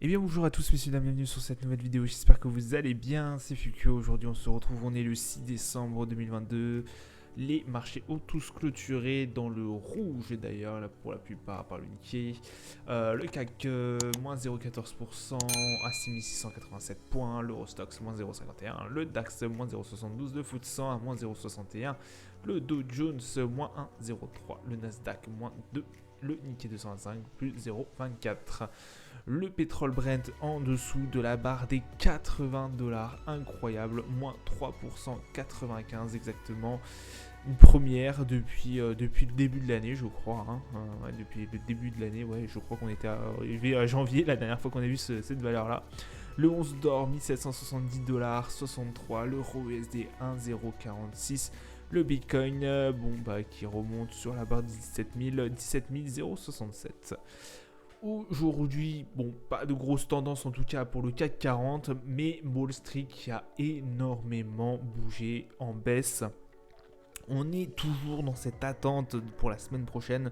Et bien bonjour à tous messieurs dames, bienvenue sur cette nouvelle vidéo, j'espère que vous allez bien, c'est Fukio, aujourd'hui on se retrouve, on est le 6 décembre 2022, les marchés ont tous clôturé dans le rouge d'ailleurs, là pour la plupart, à part le Nikkei, le CAC moins 0,14% à 6687 points, l'Eurostoxx moins 0,51, le DAX moins 0,72, le FTSE 100 à moins 0,61, le Dow Jones moins 1,03, le Nasdaq moins 2, le Nikkei 225 plus 0,24. Le pétrole Brent en dessous de la barre des 80 $, incroyable, moins 3%, 95 exactement. Une première depuis le début de l'année, je crois. Ouais, depuis le début de l'année, ouais, je crois qu'on était arrivé à janvier, la dernière fois qu'on a vu cette valeur-là. Le 11 d'or, 1770 $, 63. L'euro USD, 1,046. Le Bitcoin, qui remonte sur la barre de 17 067. Aujourd'hui, pas de grosse tendance en tout cas pour le CAC 40, mais Wall Street qui a énormément bougé en baisse. On est toujours dans cette attente pour la semaine prochaine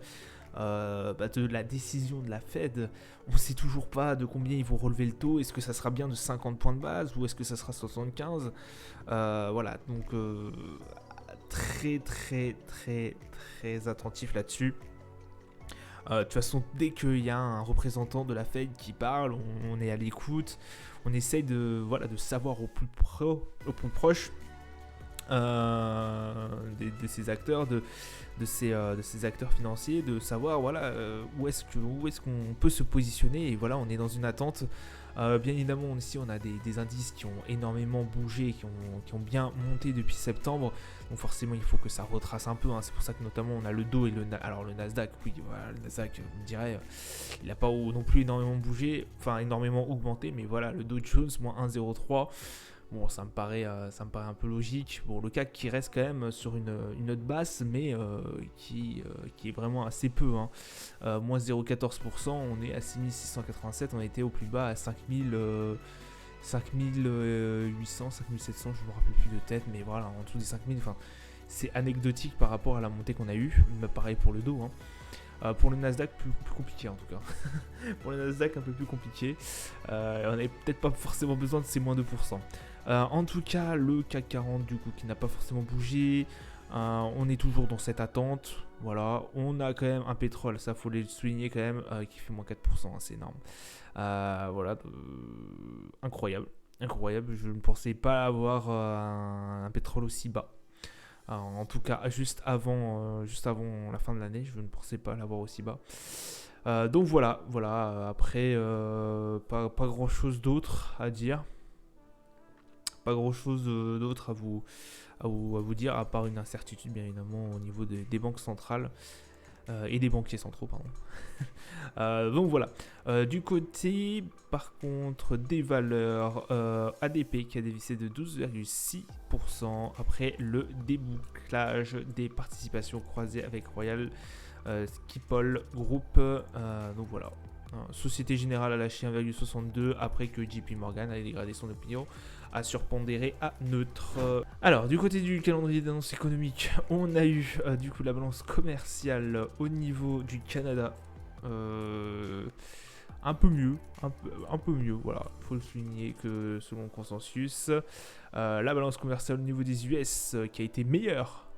de la décision de la Fed. On ne sait toujours pas de combien ils vont relever le taux. Est-ce que ça sera bien de 50 points de base ou est-ce que ça sera 75 ? Voilà, donc très attentif là-dessus. De toute façon, dès qu'il y a un représentant de la Fed qui parle, on est à l'écoute, on essaye de savoir au plus proche de ces acteurs, de ces acteurs financiers, de savoir où est-ce qu'on peut se positionner. Et voilà, on est dans une attente. Bien évidemment, ici on a des indices qui ont énormément bougé, qui ont bien monté depuis septembre. Donc forcément, il faut que ça retrace un peu. C'est pour ça que notamment on a le Dow et le Nasdaq. Oui, voilà, le Nasdaq, on dirait, il n'a pas non plus énormément bougé, enfin énormément augmenté. Mais voilà, le Dow Jones moins 1,03. Bon, ça me paraît un peu logique. Bon, le CAC qui reste quand même sur une note basse, mais qui est vraiment assez peu. Moins 0,14%, on est à 6687, on était au plus bas à 5800, 5700, je ne me rappelle plus de tête, mais voilà, en dessous des 5000, c'est anecdotique par rapport à la montée qu'on a eue. Mais pareil pour le Dow. Pour le Nasdaq, plus compliqué en tout cas. Pour le Nasdaq, un peu plus compliqué. On n'avait peut-être pas forcément besoin de ces moins 2%. En tout cas, le CAC 40, du coup, qui n'a pas forcément bougé. On est toujours dans cette attente. Voilà, on a quand même un pétrole, ça faut le souligner quand même, qui fait moins 4%, c'est énorme. Incroyable. Je ne pensais pas avoir un pétrole aussi bas. En tout cas, juste avant la fin de l'année, je ne pensais pas l'avoir aussi bas. Donc voilà. Après, pas grand chose d'autre à dire. Pas grand chose d'autre à vous dire, à part une incertitude bien évidemment au niveau des banques centrales et des banquiers centraux, pardon. Donc voilà. Du côté, par contre, des valeurs, ADP qui a dévissé de 12,6% après le débouclage des participations croisées avec Royal Schiphol Group. Donc voilà. Société Générale a lâché 1,62 après que JP Morgan a dégradé son opinion à surpondéré à neutre. Alors, du côté du calendrier d'annonce économique, on a eu du coup la balance commerciale au niveau du Canada. Un peu mieux, voilà, il faut le souligner que selon le consensus, la balance commerciale au niveau des US qui a été meilleure,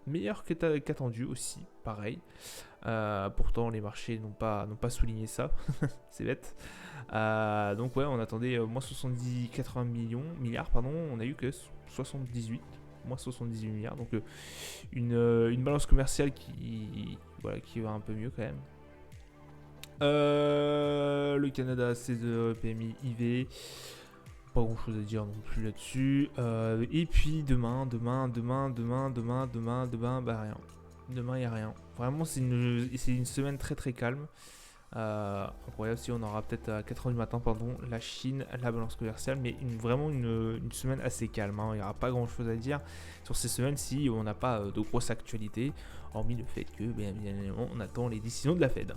meilleure qu'attendu aussi, pareil. Pourtant les marchés n'ont pas souligné ça, c'est bête. Donc ouais, on attendait moins 80 milliards, on a eu que 78, moins 78 milliards, donc une balance commerciale qui va un peu mieux quand même. Le Canada, CESE, PMI, IV, pas grand chose à dire non plus là-dessus. Et puis demain, rien. Demain, il n'y a rien. Vraiment, c'est une semaine très calme. Incroyable, si on aura peut-être à 4h du matin, la Chine, la balance commerciale, mais vraiment une semaine assez calme. Il n'y aura pas grand chose à dire sur ces semaines si on n'a pas de grosses actualités, hormis le fait que, bien évidemment, on attend les décisions de la Fed.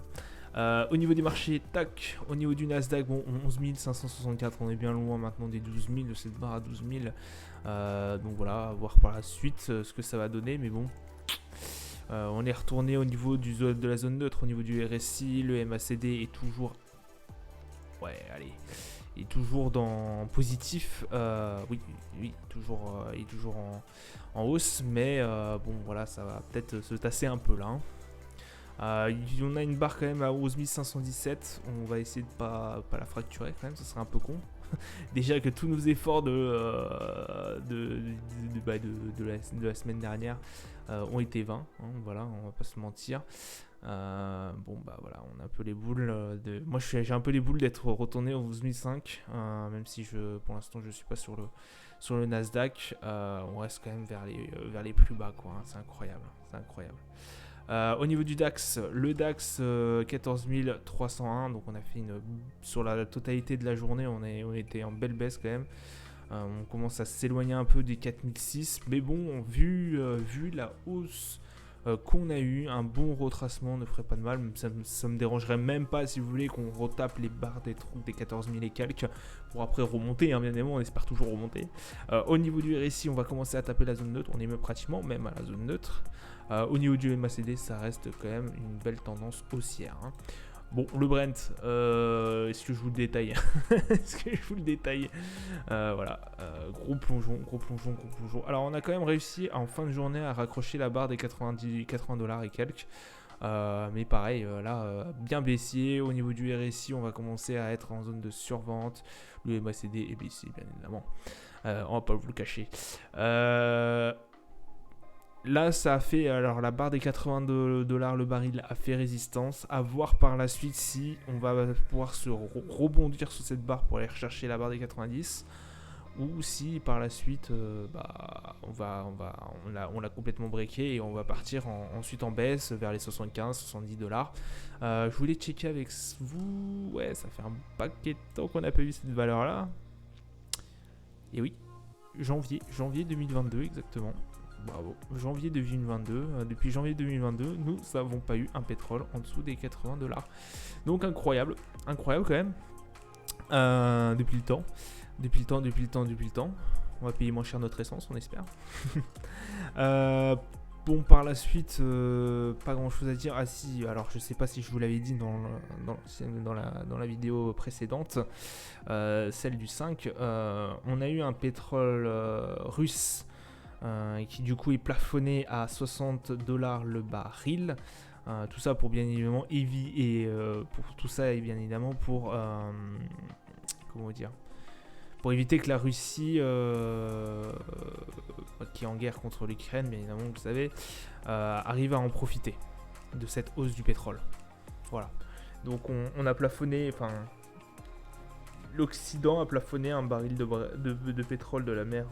Au niveau des marchés, tac, au niveau du Nasdaq, 11 564, on est bien loin maintenant des 12 000, de cette barre à 12 000. Donc voilà, à voir par la suite ce que ça va donner, mais bon. On est retourné au niveau de la zone neutre, au niveau du RSI, le MACD est toujours ouais, allez, il est toujours dans positif. Oui, toujours, il est toujours en hausse, mais bon, voilà, ça va peut-être se tasser un peu là. Hein. On a une barre quand même à 11 517. On va essayer de pas la fracturer quand même, ce serait un peu con. Déjà que tous nos efforts de la semaine dernière ont été vains. Hein, voilà, on va pas se mentir. Bon bah voilà, on a un peu les boules moi j'ai un peu les boules d'être retourné au 12005 même si pour l'instant je suis pas sur le Nasdaq. On reste quand même vers les plus bas quoi, hein. C'est incroyable. Au niveau du DAX, le DAX 14 301, donc on a fait sur la totalité de la journée, on était en belle baisse quand même. On commence à s'éloigner un peu des 4006, mais bon, vu la hausse qu'on a eu, un bon retracement ne ferait pas de mal. Ça me dérangerait même pas si vous voulez qu'on retape les barres des 14 000 et quelques pour après remonter, hein, bien évidemment, on espère toujours remonter. Au niveau du RSI, on va commencer à taper la zone neutre, on est même pratiquement même à la zone neutre. Au niveau du MACD, ça reste quand même une belle tendance haussière. Hein. Bon, le Brent, est-ce que je vous le détaille? Voilà, gros plongeon. Alors, on a quand même réussi en fin de journée à raccrocher la barre des 80 $ et quelques. Mais pareil, là, bien baissier. Au niveau du RSI, on va commencer à être en zone de survente. Le MACD est baissier, bien évidemment. On va pas vous le cacher. Là, ça a fait, alors la barre des 80 $ le baril a fait résistance. À voir par la suite si on va pouvoir se rebondir sur cette barre pour aller rechercher la barre des 90. Ou si par la suite, on l'a complètement breaké et on va partir ensuite en baisse vers les 75, 70 $. Je voulais checker avec vous. Ouais, ça fait un paquet de temps qu'on n'a pas vu cette valeur-là. Et oui, janvier 2022 exactement. Bravo, janvier 2022, depuis janvier 2022, nous n'avons pas eu un pétrole en dessous des 80 $. Donc incroyable quand même, depuis le temps. On va payer moins cher notre essence, on espère. Bon, par la suite, pas grand chose à dire. Ah si, alors je sais pas si je vous l'avais dit dans la vidéo précédente, celle du 5, on a eu un pétrole russe qui du coup est plafonné à 60 $ le baril. Tout ça pour bien évidemment pour éviter que la Russie, qui est en guerre contre l'Ukraine, bien évidemment, vous le savez, arrive à en profiter de cette hausse du pétrole. Voilà. Donc on a plafonné, l'Occident a plafonné un baril de pétrole de la mer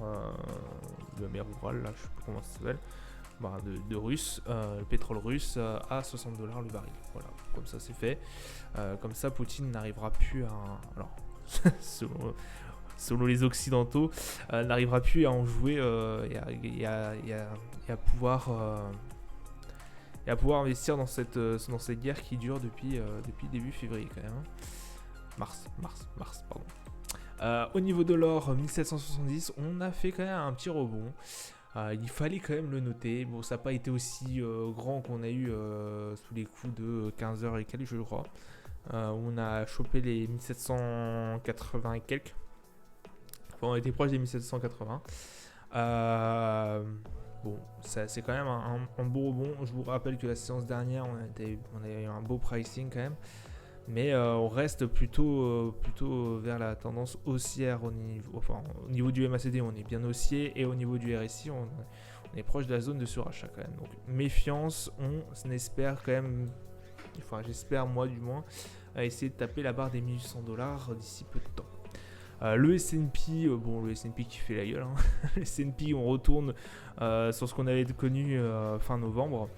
Urale, là, je sais plus comment ça s'appelle, de russe, le pétrole russe à 60 $ le baril. Voilà, comme ça c'est fait. Comme ça, Poutine n'arrivera plus à... Alors, selon les Occidentaux, n'arrivera plus à en jouer et à pouvoir investir dans cette guerre qui dure depuis début février quand même. Hein. Mars, pardon. Au niveau de l'or, 1770, on a fait quand même un petit rebond. Il fallait quand même le noter. Bon, ça n'a pas été aussi grand qu'on a eu sous les coups de 15 heures et quelques, je crois. On a chopé les 1780 et quelques. Enfin, on était proche des 1780. Bon, c'est quand même un beau rebond. Je vous rappelle que la séance dernière, on a eu un beau pricing quand même. Mais on reste plutôt vers la tendance haussière au niveau du MACD, on est bien haussier. Et au niveau du RSI, on est proche de la zone de surachat quand même. Donc méfiance, on espère quand même, j'espère moi du moins, à essayer de taper la barre des 1800 $ d'ici peu de temps. Le S&P, le S&P qui fait la gueule. Hein. Le S&P, on retourne sur ce qu'on avait connu fin novembre.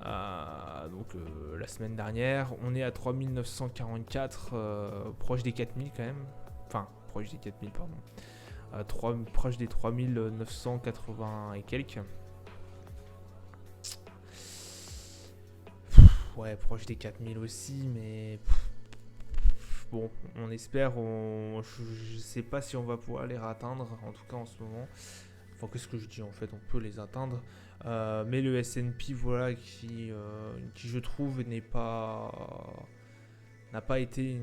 Donc la semaine dernière, on est à 3944, proche des 4000 quand même. Enfin, proche des 4000, pardon. Proche des 3980 et quelques. Ouais, proche des 4000 aussi, mais... Bon, on espère, je sais pas si on va pouvoir les atteindre, en tout cas en ce moment. Enfin, qu'est-ce que je dis en fait, on peut les atteindre. Mais le S&P, voilà, qui je trouve n'a pas été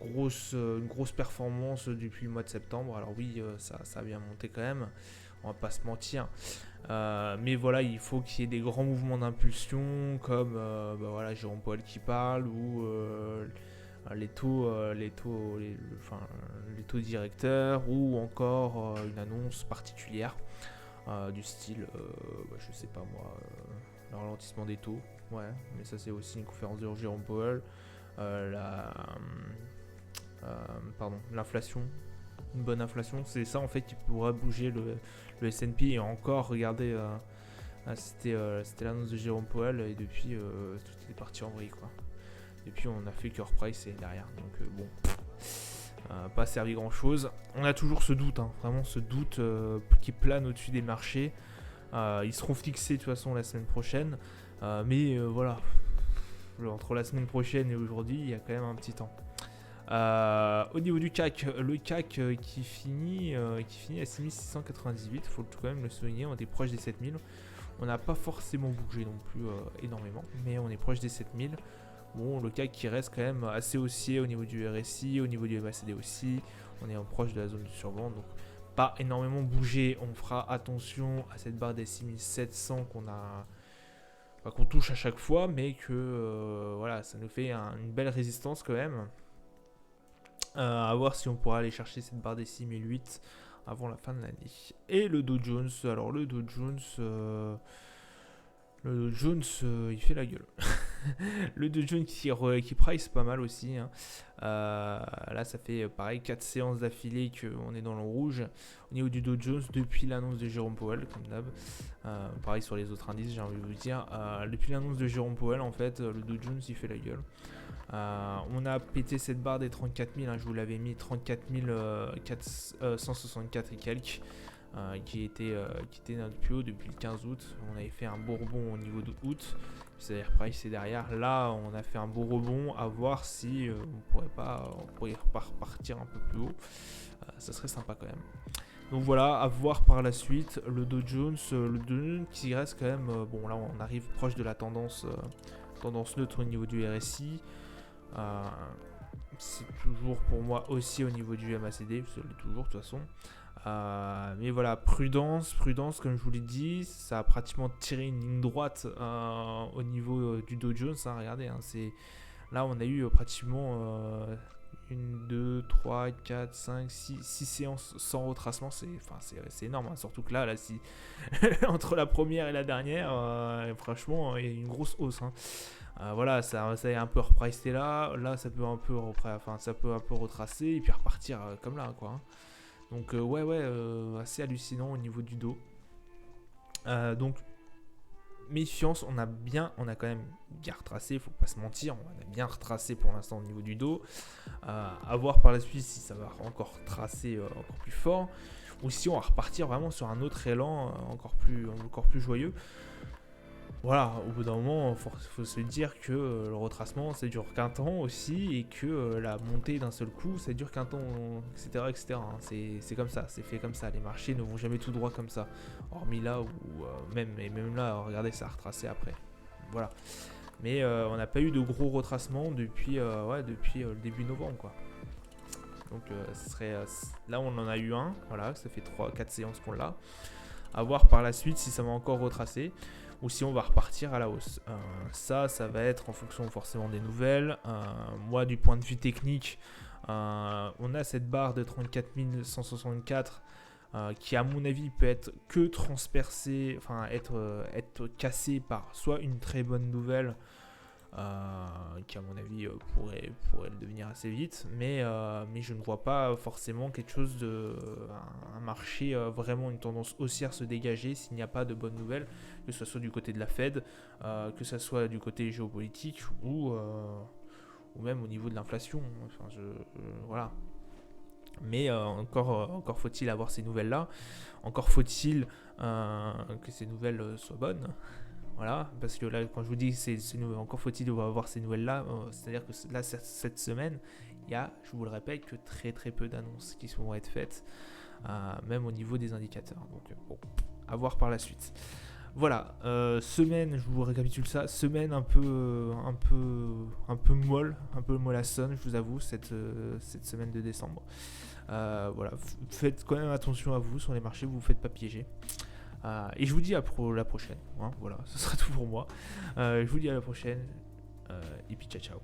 une grosse performance depuis le mois de septembre. Alors oui, ça a bien monté quand même, on va pas se mentir. Mais voilà, il faut qu'il y ait des grands mouvements d'impulsion comme voilà, Jérôme Powell qui parle ou les taux directeurs ou encore une annonce particulière du style, je sais pas moi, le ralentissement des taux. Ouais, mais ça c'est aussi une conférence de Jérôme Powell. L'inflation, une bonne inflation, c'est ça en fait qui pourra bouger le S&P. Et encore, regardez, c'était l'annonce de Jérôme Powell et depuis tout est parti en vrille quoi. Depuis on a fait Core Price et derrière, donc bon, pas servi grand chose. On a toujours ce doute, vraiment ce doute qui plane au-dessus des marchés. Ils seront fixés de toute façon la semaine prochaine, mais voilà, entre la semaine prochaine et aujourd'hui, il y a quand même un petit temps. Au niveau du CAC, le CAC qui finit à 6698, il faut quand même le souligner, on est proche des 7000. On n'a pas forcément bougé non plus énormément, mais on est proche des 7000. Bon, le CAC qui reste quand même assez haussier au niveau du RSI, au niveau du MACD aussi. On est proche de la zone de survente, donc pas énormément bougé. On fera attention à cette barre des 6700 qu'on touche à chaque fois, mais que voilà, ça nous fait une belle résistance quand même. À voir si on pourra aller chercher cette barre des 6008 avant la fin de l'année. Et le Dow Jones, alors le Dow Jones, il fait la gueule. Le Dow Jones qui price pas mal aussi. Là, ça fait pareil 4 séances d'affilée qu'on est dans le rouge. Au niveau du Dow Jones, depuis l'annonce de Jérôme Powell, comme d'hab. Pareil sur les autres indices, j'ai envie de vous dire. Depuis l'annonce de Jérôme Powell, en fait, le Dow Jones, il fait la gueule. On a pété cette barre des 34 000, je vous l'avais mis, 34 164 et quelques. Qui était notre plus haut depuis le 15 août. On avait fait un beau rebond au niveau d'août. C'est-à-dire price est derrière. Là, on a fait un beau rebond. À voir si on pourrait pas repartir un peu plus haut. Ça serait sympa quand même. Donc voilà, à voir par la suite. Le Dow Jones qui reste quand même. Bon, là, on arrive proche de la tendance neutre au niveau du RSI. C'est toujours pour moi aussi au niveau du MACD. C'est toujours de toute façon. Mais voilà, prudence, comme je vous l'ai dit, ça a pratiquement tiré une ligne droite au niveau du Dow Jones. Regardez, là on a eu pratiquement 1, 2, 3, 4, 5, 6 séances sans retracement. C'est énorme, surtout que là si entre la première et la dernière, franchement, il y a une grosse hausse. Voilà, ça est un peu repricé là ça peut un peu retracer et puis repartir comme là quoi. Donc assez hallucinant au niveau du dos. Donc méfiance, on a quand même bien retracé, faut pas se mentir, on a bien retracé pour l'instant au niveau du dos. À voir par la suite si ça va encore tracer encore plus fort ou si on va repartir vraiment sur un autre élan encore plus joyeux. Voilà, au bout d'un moment, faut se dire que le retracement, ça dure qu'un temps aussi, et que la montée d'un seul coup, ça dure qu'un temps, etc. C'est comme ça, c'est fait comme ça. Les marchés ne vont jamais tout droit comme ça. Hormis là où, même là, regardez, ça a retracé après. Voilà. Mais on n'a pas eu de gros retracements depuis le début novembre, quoi. Donc, là, on en a eu un, voilà, ça fait 3-4 séances qu'on l'a. À voir par la suite si ça va encore retracer ou si on va repartir à la hausse. Ça va être en fonction forcément des nouvelles. Moi, du point de vue technique, on a cette barre de 34 164 qui, à mon avis, peut être que transpercée, enfin être cassée par soit une très bonne nouvelle, qui à mon avis pourrait le devenir assez vite, mais je ne vois pas forcément quelque chose un marché vraiment une tendance haussière se dégager s'il n'y a pas de bonnes nouvelles, que ce soit du côté de la Fed, que ce soit du côté géopolitique ou même au niveau de l'inflation. Enfin, voilà. Mais encore faut-il avoir ces nouvelles-là. Encore faut-il que ces nouvelles soient bonnes. Voilà, parce que là, quand je vous dis encore faut-il avoir ces nouvelles-là, c'est-à-dire que là, cette semaine, il y a, je vous le répète, que très très peu d'annonces qui vont être faites, même au niveau des indicateurs. Donc bon, à voir par la suite. Voilà, semaine, je vous récapitule ça, semaine un peu molle, un peu mollassonne, je vous avoue, cette semaine de décembre. Voilà, faites quand même attention à vous sur les marchés, vous vous faites pas piéger. Et je vous dis à la prochaine. Hein, voilà, ce sera tout pour moi. Je vous dis à la prochaine. Et puis ciao ciao.